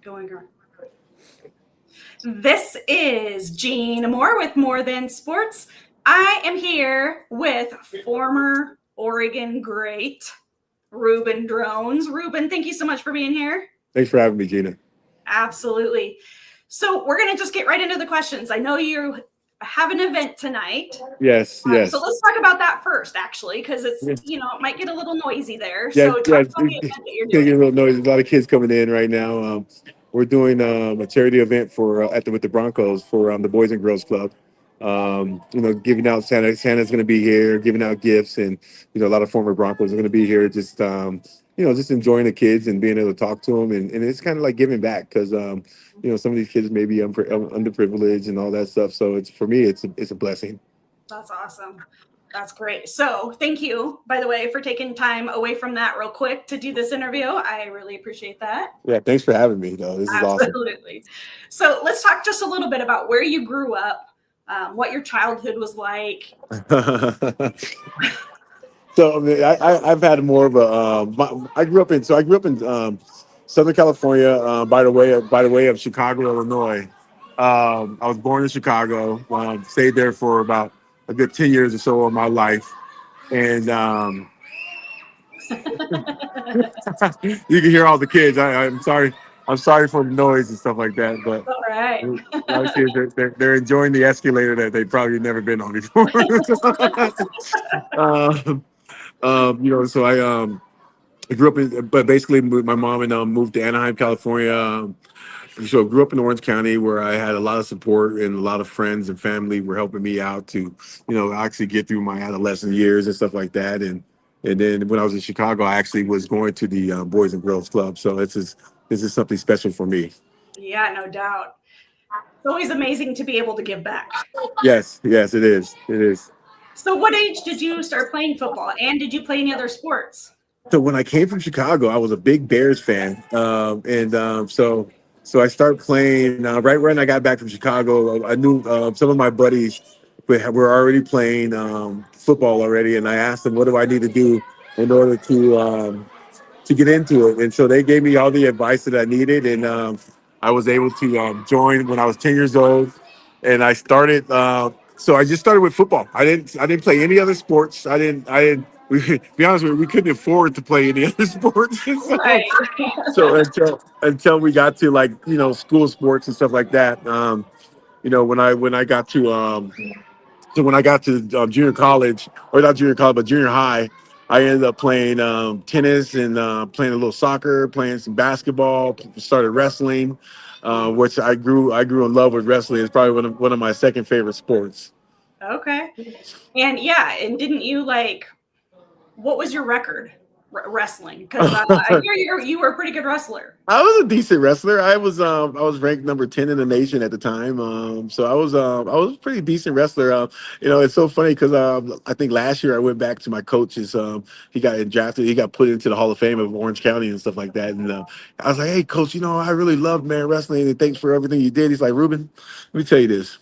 Going on. This is Jean Moore with More Than Sports. I am here with former Oregon great Reuben Droughns. Reuben, thank you so much for being here. Thanks for having me, Gina. Absolutely. So we're going to just get right into the questions. I know you have an event tonight. Yes. So let's talk about that first, actually, because it's, it might get a little noisy there. Yeah, so yeah. talk about the event that you're Getting doing. a little noisy. A lot of kids coming in right now. We're doing a charity event for with the Broncos for the Boys and Girls Club. Giving out Santa's going to be here, giving out gifts, and a lot of former Broncos are going to be here. Just enjoying the kids and being able to talk to them, and it's kind of like giving back because some of these kids may be underprivileged and all that stuff. So for me, it's a blessing. That's awesome. That's great. So thank you, by the way, for taking time away from that real quick to do this interview. I really appreciate that. Yeah, thanks for having me, though. This is awesome. Absolutely. So let's talk just a little bit about where you grew up, what your childhood was like. So I've had more of a. I grew up in Southern California, by the way of Chicago, Illinois. I was born in Chicago. Stayed there for about a good 10 years or so of my life, and you can hear all the kids. I'm sorry. I'm sorry for the noise and stuff like that, but all right. They're enjoying the escalator that they've probably never been on before. So I grew up but basically my mom and moved to Anaheim, California. So I grew up in Orange County where I had a lot of support and a lot of friends and family were helping me out to, actually get through my adolescent years and stuff like that. And then when I was in Chicago, I actually was going to the Boys and Girls Club. So this is something special for me. Yeah, no doubt. It's always amazing to be able to give back. Yes, it is. It is. So what age did you start playing football, and did you play any other sports? So when I came from Chicago, I was a big Bears fan, so I started playing right when I got back from Chicago. I knew some of my buddies were already playing football already, and I asked them, "What do I need to do in order to get into it?" And so they gave me all the advice that I needed, and I was able to join when I was 10 years old, and I started. So I just started with football. I didn't play any other sports. I didn't. We, be honest with you, we couldn't afford to play any other sports. Right. So until we got to school sports and stuff like that. When I got to junior college, or not junior college but junior high, I ended up playing tennis and playing a little soccer, playing some basketball, started wrestling, which I grew in love with wrestling. It's probably one of my second favorite sports. Okay. And didn't you what was your record wrestling? Because I hear you were a pretty good wrestler. I was a decent wrestler. I was ranked number 10 in the nation at the time. So I was a pretty decent wrestler. It's so funny because I think last year I went back to my coaches. He got drafted. He got put into the Hall of Fame of Orange County and stuff like that. And I was like, "Hey, coach, I really loved wrestling, and thanks for everything you did." He's like, "Reuben, let me tell you this.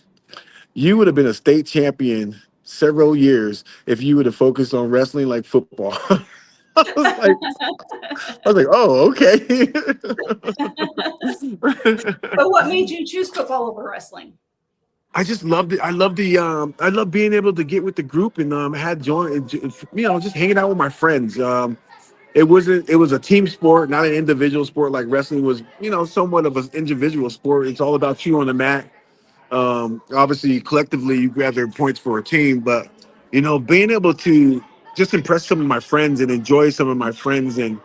You would have been a state champion several years if you would have focused on wrestling like football." I was like, "Oh, okay." But what made you choose football over wrestling? I just loved it. I love being able to get with the group and had join, just hanging out with my friends. It was a team sport, not an individual sport like wrestling was. Somewhat of an individual sport. It's all about you on the mat. Obviously, collectively, you gather points for a team, but being able to just impress some of my friends and enjoy some of my friends and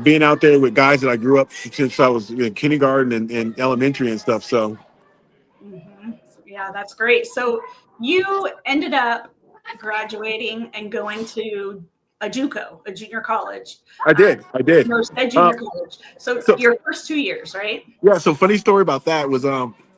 being out there with guys that I grew up since I was in kindergarten and elementary and stuff. So, yeah, that's great. So you ended up graduating and going to a JUCO, a junior college. I did. Junior college. So your first 2 years, right? Yeah. So funny story about that was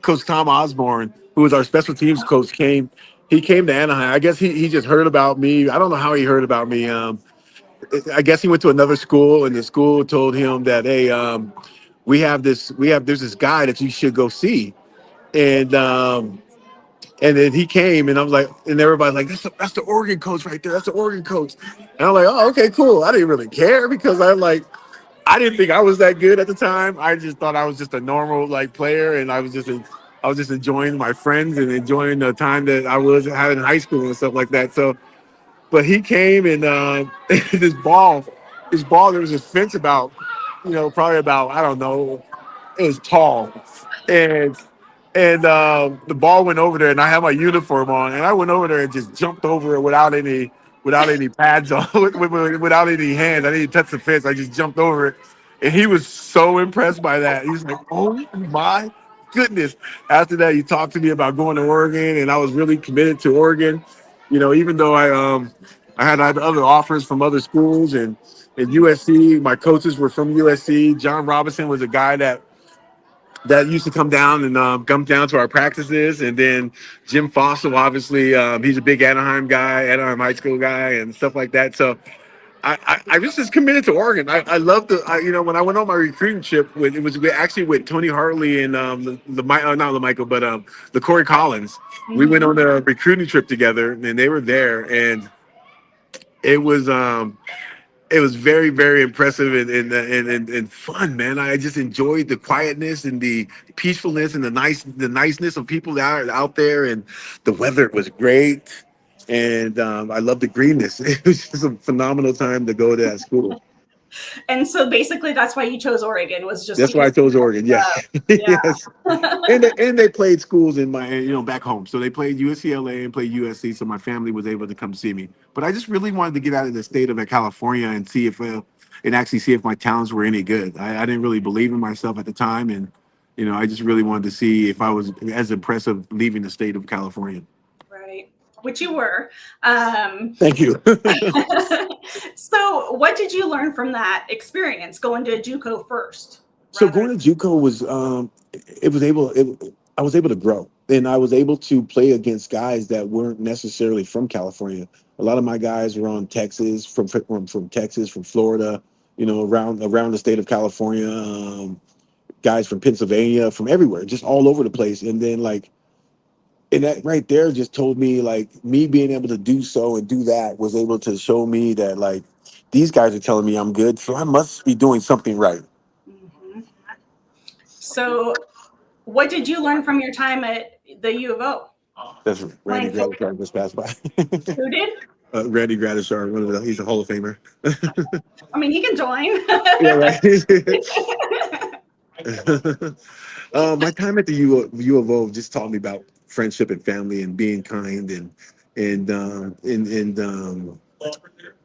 Coach Tom Osborne, who was our special teams coach, came. He came to Anaheim. I guess he just heard about me. I don't know how he heard about me. I guess he went to another school, and the school told him that, "Hey, there's this guy that you should go see," and then he came, and I was like, and everybody's like, "That's the Oregon coach right there. That's the Oregon coach." And I'm like, "Oh, okay, cool." I didn't really care because I I didn't think I was that good at the time. I just thought I was just a normal like player, and I was just enjoying my friends and enjoying the time that I was having in high school and stuff like that. So, but he came and this ball. There was this fence about, probably about I don't know. It was tall, and the ball went over there, and I had my uniform on, and I went over there and just jumped over it without any pads on, without any hands. I didn't touch the fence. I just jumped over it, and he was so impressed by that. He was like, "Oh my goodness!" After that, he talked to me about going to Oregon, and I was really committed to Oregon. Even though I had other offers from other schools and at USC, my coaches were from USC. John Robinson was a guy that used to come down and come down to our practices. And then Jim Fossil, obviously, he's a big Anaheim guy, Anaheim high school guy, and stuff like that. So I was just committed to Oregon. I love when I went on my recruiting trip actually with Tony Hartley and not the Michael, but the Corey Collins. We went on a recruiting trip together, and they were there, and it was it was very, very impressive and fun, man. I just enjoyed the quietness and the peacefulness and the niceness of people that are out there, and the weather was great, and I love the greenness. It was just a phenomenal time to go to that school. And so basically that's why you chose Oregon, was just That's why because I chose Oregon. Yeah, yeah. yes. And they played schools in my back home. So they played UCLA and played USC. So my family was able to come see me. But I just really wanted to get out of the state of California and see if and actually see if my talents were any good. I didn't really believe in myself at the time, and I just really wanted to see if I was as impressive leaving the state of California. Right. Which you were. Thank you. So what did you learn from that experience going to JUCO first? So going to JUCO was I was able to grow, and I was able to play against guys that weren't necessarily from California. A lot of my guys were on Texas, from Texas, from Florida, around the state of California. Guys from Pennsylvania, from everywhere, just all over the place. And then and that right there just told me me being able to do so and do that was able to show me that these guys are telling me I'm good, so I must be doing something right. Mm-hmm. So what did you learn from your time at the U of O? That's Randy Gradishar just passed by. Who did? Randy Gradishar, he's a Hall of Famer. I mean, he can join. Yeah, right. My time at the U of O just taught me about friendship and family and being kind and um, and and um,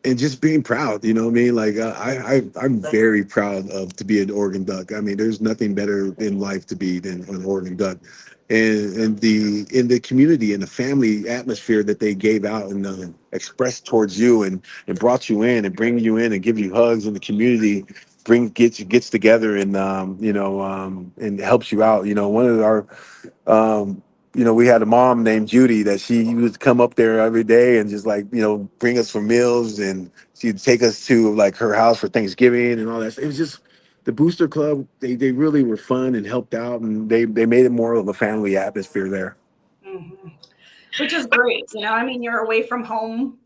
and just being proud. You know what I mean? I'm very proud of to be an Oregon Duck. I mean, there's nothing better in life to be than an Oregon Duck. And the in the community and the family atmosphere that they gave out and expressed towards you and brought you in and bring you in and give you hugs in the community gets together and helps you out. One of our um, we had a mom named Judy that she would come up there every day and just bring us for meals, and she'd take us to her house for Thanksgiving and all that. It was just the Booster Club. They really were fun and helped out, and they made it more of a family atmosphere there. Mm-hmm. Which is great. I mean, you're away from home.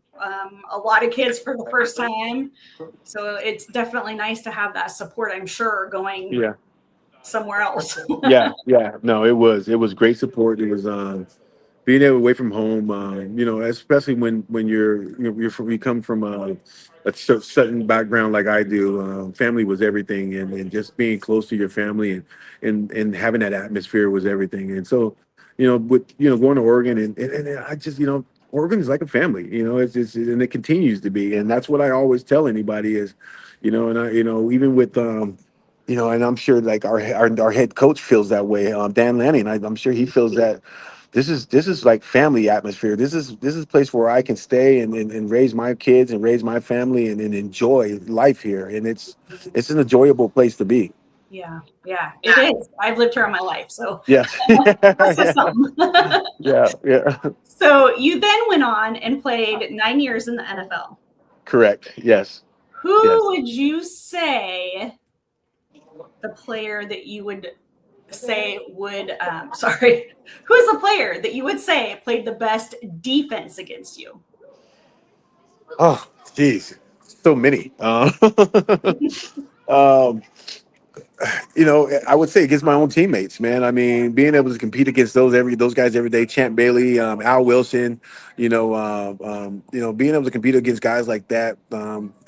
A lot of kids for the first time. So it's definitely nice to have that support, I'm sure, going somewhere else. Yeah. No, it was great support. It was being able away from home, especially when you come from a certain background like I do. Family was everything, and just being close to your family and having that atmosphere was everything. And so, with going to Oregon and I just Oregon is like a family. And it continues to be, and that's what I always tell anybody is, and I even with and I'm sure our head coach feels that way. Dan Lanning, I'm sure he feels that this is like family atmosphere. This is a place where I can stay and raise my kids and raise my family and enjoy life here. And it's an enjoyable place to be. Yeah, it is. I've lived here all my life, so Yeah. that's just something. Yeah. So you then went on and played 9 years in the NFL. Correct. Yes. Who would you say the player that you would say would who's the player that you would say played the best defense against you? Oh, geez, so many. Um, I would say against my own teammates, man. I mean, being able to compete against those guys every day, Champ Bailey, Al Wilson, being able to compete against guys like that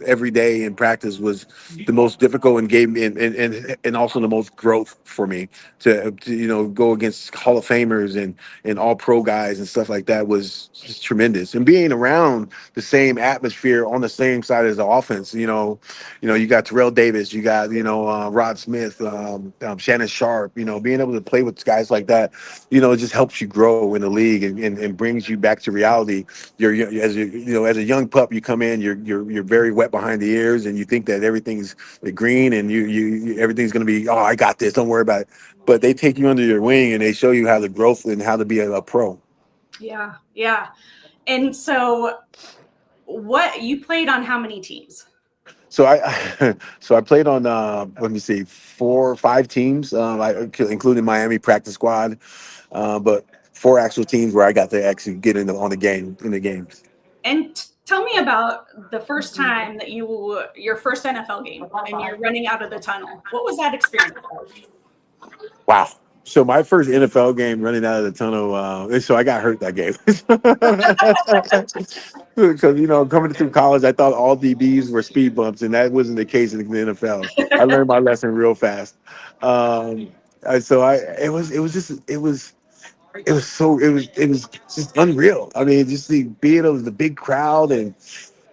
every day in practice was the most difficult and gave me and also the most growth for me to go against Hall of Famers and all pro guys and stuff like that was just tremendous. And being around the same atmosphere on the same side as the offense, you got Terrell Davis, you got Rod Smith, Shannon Sharp. Being able to play with guys like that, it just helps you grow in the league and brings you back to reality. As a young pup, you come in, you're very wet behind the ears, and you think that everything's green and everything's going to be, oh, I got this, don't worry about it. But they take you under your wing and they show you how to growth and how to be a pro. Yeah, yeah. And so, what you played on how many teams? So I so I played on let me see 4 or 5 teams, including Miami practice squad, but 4 actual teams where I got to actually get on the game in the games. And tell me about the first time that your first NFL game and you're running out of the tunnel. What was that experience like? Wow. So my first NFL game running out of the tunnel. So I got hurt that game because coming through college, I thought all DBs were speed bumps, and that wasn't the case in the NFL. I learned my lesson real fast. So I it was just unreal. I meing, just the being of the big crowd, and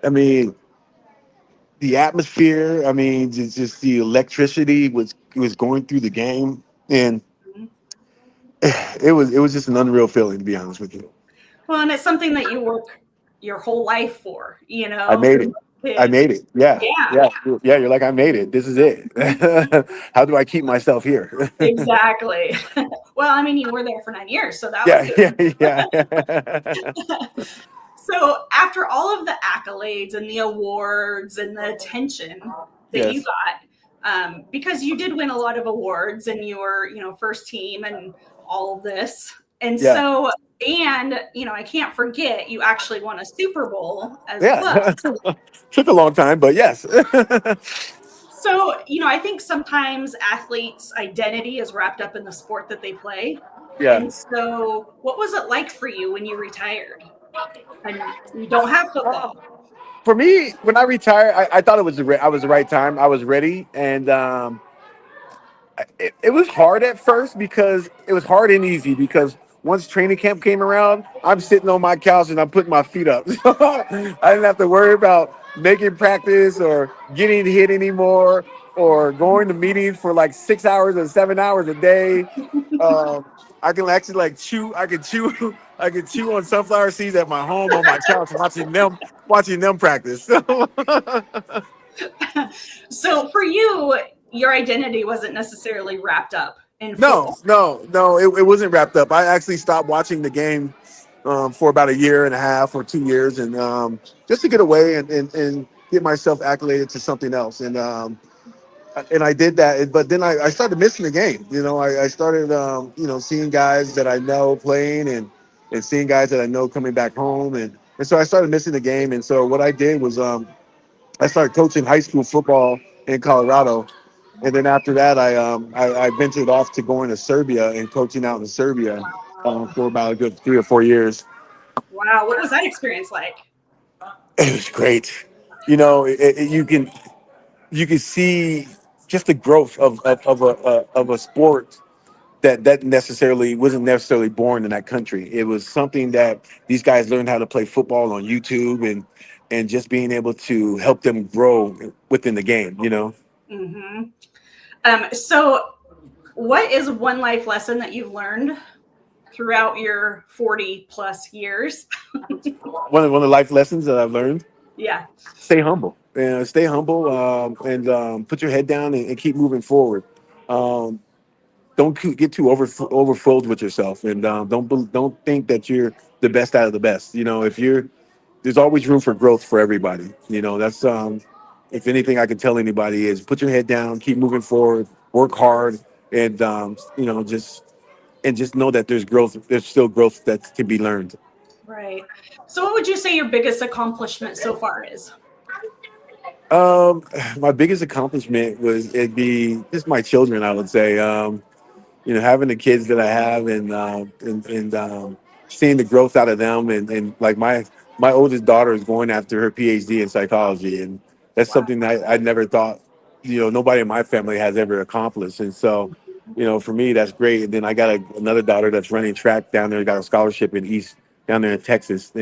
I mean the atmosphere. I mean, just the electricity was going through the game, and it was just an unreal feeling, to be honest with you. Well, and it's something that you work your whole life for, I for made it. most I kids. made it. Yeah, Yeah, yeah, yeah. You're like, I made it. This is it. How do I keep myself here? exactly. Well, I mean, you were there for 9 years, so that was Yeah, good. yeah, yeah. So, after all of the accolades and the awards and the attention that you Yes. got, because you did win a lot of awards and you were, first team and all of this. And Yeah. so, I can't forget you actually won a Super Bowl as well. Yeah. Took a long time, but yes. So, I think sometimes athletes' identity is wrapped up in the sport that they play. Yeah. And so, what was it like for you when you retired and you don't have football? For me, when I retired, I thought I was the right time. I was ready, and it was hard at first because it was hard and easy because once training camp came around, I'm sitting on my couch and I'm putting my feet up. I didn't have to worry about making practice or getting hit anymore or going to meetings for like 6 hours or 7 hours a day. I can actually like chew. I can chew. I can chew on sunflower seeds at my home on my couch, watching them practice. So, for you, your identity wasn't necessarily wrapped up in No, football. no, no. It wasn't wrapped up. I actually stopped watching the game for about a year and a half or 2 years, and just to get away and get myself acclimated to something else. And I did that, but then I started missing the game. I started seeing guys that I know playing and seeing guys that I know coming back home, and so I started missing the game. And so what I did was I started coaching high school football in Colorado, and then after that, I ventured off to going to Serbia and coaching out in Serbia for about a good 3 or 4 years. Wow, what was that experience like? It was great. You can see just the growth of a sport that necessarily wasn't necessarily born in that country. It was something that these guys learned how to play football on YouTube and just being able to help them grow within the game. Hmm. So, what is one life lesson that you've learned throughout your 40 plus years? One of the life lessons that I've learned: Yeah. stay humble. Stay humble, and put your head down and keep moving forward. Um, don't get too overfilled with yourself, and don't think that you're the best out of the best. If you're there's always room for growth for everybody. That's if anything I can tell anybody is put your head down, keep moving forward, work hard, and just know that there's growth. There's still growth that can be learned. Right. So, what would you say your biggest accomplishment so far is? My biggest accomplishment was it'd be just my children, I would say. Having the kids that I have and seeing the growth out of them and like my oldest daughter is going after her PhD in psychology, and that's Wow. something that I never thought nobody in my family has ever accomplished. And so, for me that's great. And then I got another daughter that's running track down there, got a scholarship in East down there in Texas,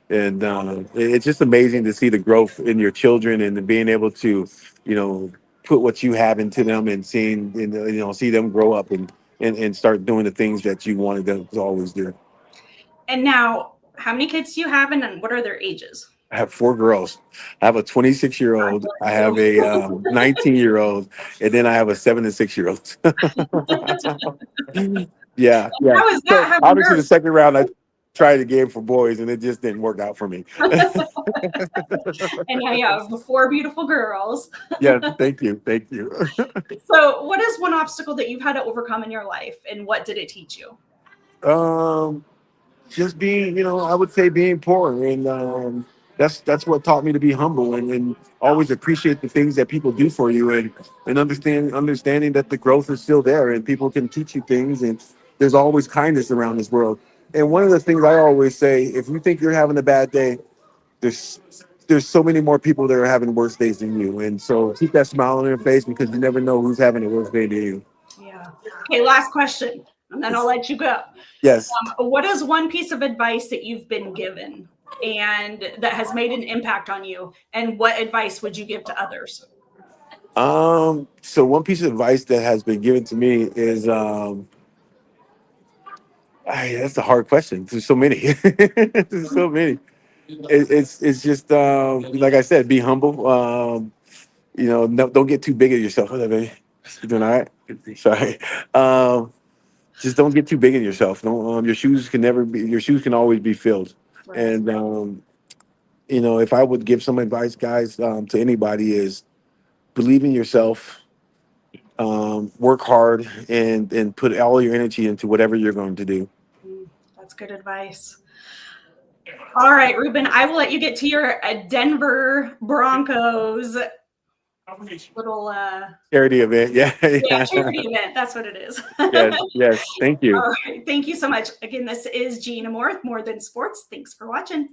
it's just amazing to see the growth in your children and being able to you know put what you have into them and seeing and see them grow up and start doing the things that you wanted them to always do. And now, how many kids do you have, and what are their ages? I have four girls. I have a 26-year-old, I have a 19-year-old, and then I have a 7 and 6-year-old. Yeah, yeah. How is that So having obviously the girls? second round I tried a game for boys and it just didn't work out for me. And now you have four beautiful girls. Yeah, thank you. Thank you. So, what is one obstacle that you've had to overcome in your life, and what did it teach you? Um, just being, I would say being poor, and that's what taught me to be humble and always appreciate the things that people do for you, and understanding that the growth is still there, and people can teach you things, and there's always kindness around this world. And one of the things I always say, if you think you're having a bad day, there's there's so many more people that are having worse days than you, and so keep that smile on your face because you never know who's having a worse day than you. Yeah. Okay, last question, and then I'll let you go. Yes. What is one piece of advice that you've been given and that has made an impact on you? And what advice would you give to others? So one piece of advice that has been given to me is that's a hard question. There's so many. There's so many. It's just like I said, be humble. No, don't get too big of yourself. What's up, baby? You doing all right? Sorry. Um, just don't get too big of yourself. Don't your shoes can always be filled. Right. And if I would give some advice, guys, to anybody is believe in yourself, work hard, and put all your energy into whatever you're going to do. That's good advice. All right, Reuben, I will let you get to your Denver Broncos little Charity event. Yeah. yeah, Yeah. charity event. That's what it is. Yes. Yes. Thank you. All right. Thank you so much. Again, this is Gina Moore with More Than Sports. Thanks for watching.